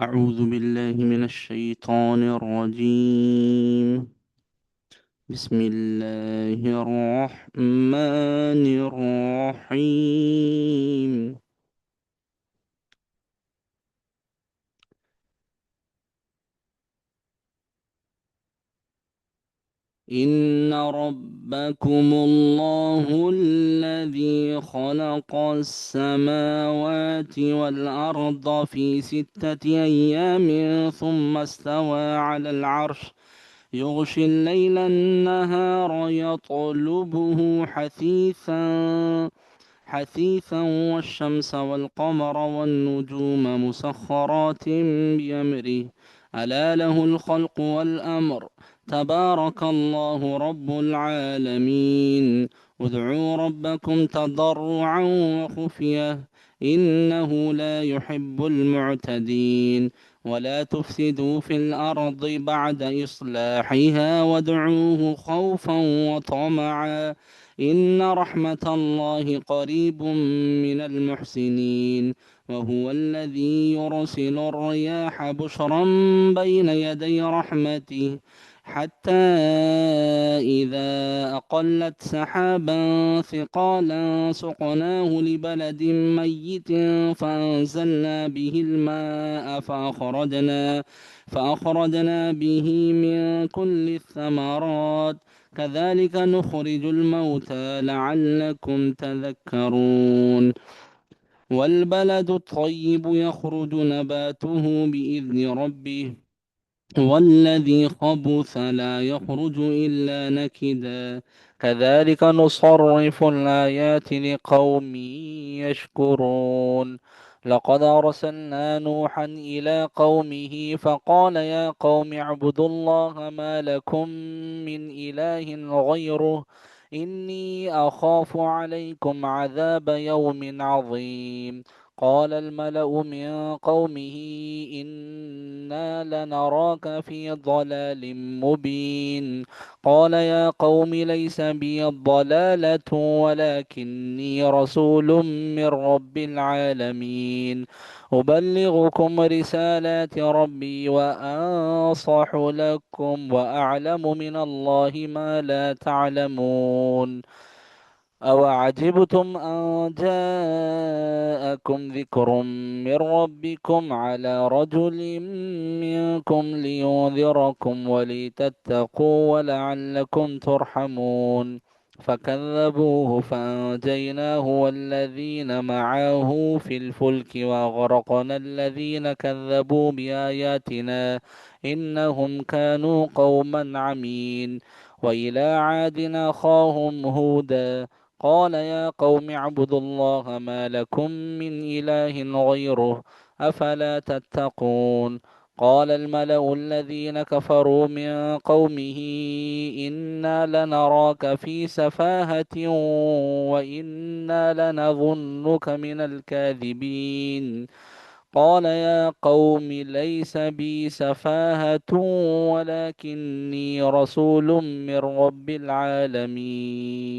أعوذ بالله من الشيطان الرجيم. بسم الله الرحمن الرحيم. إن ربكم الله الذي خلق السماوات والأرض في 6 أيام ثم استوى على العرش يغشي الليل النهار يطلبه حثيثا والشمس والقمر والنجوم مسخرات بأمره ألا له الخلق والأمر تبارك الله رب العالمين. ادعوا ربكم تضرعا وخفية إنه لا يحب المعتدين. ولا تفسدوا في الأرض بعد إصلاحها وادعوه خوفا وطمعا إن رحمة الله قريب من المحسنين. وهو الذي يرسل الرياح بشرا بين يدي رحمته حتى إذا أقلت سحابا ثقالا سقناه لبلد ميت فأنزلنا به الماء فأخرجنا به من كل الثمرات كذلك نخرج الموتى لعلكم تذكرون. والبلد الطيب يخرج نباته بإذن ربه والذي خبث لا يخرج إلا نكدا كذلك نصرف الآيات لقوم يشكرون. لقد أرسلنا نوحا إلى قومه فقال يا قوم اعبدوا الله ما لكم من إله غيره إني أخاف عليكم عذاب يوم عظيم. قال الملأ من قومه إنا لنراك في ضلال مبين. قال يا قوم ليس بي الضلالة ولكني رسول من رب العالمين أبلغكم رسالات ربي وأنصح لكم وأعلم من الله ما لا تعلمون. أوعجبتم أن جاءكم ذكر من ربكم على رجل منكم لينذركم ولتتقوا ولعلكم ترحمون. فكذبوه فأنجيناه والذين معه في الفلك وأغرقنا الذين كذبوا بآياتنا إنهم كانوا قوما عمين. وإلى عاد أخاهم هودا قال يا قوم اعبدوا الله ما لكم من إله غيره أفلا تتقون. قال الملأ الذين كفروا من قومه إنا لنراك في سفاهة وإنا لنظنك من الكاذبين. قال يا قوم ليس بي سفاهة ولكني رسول من رب العالمين.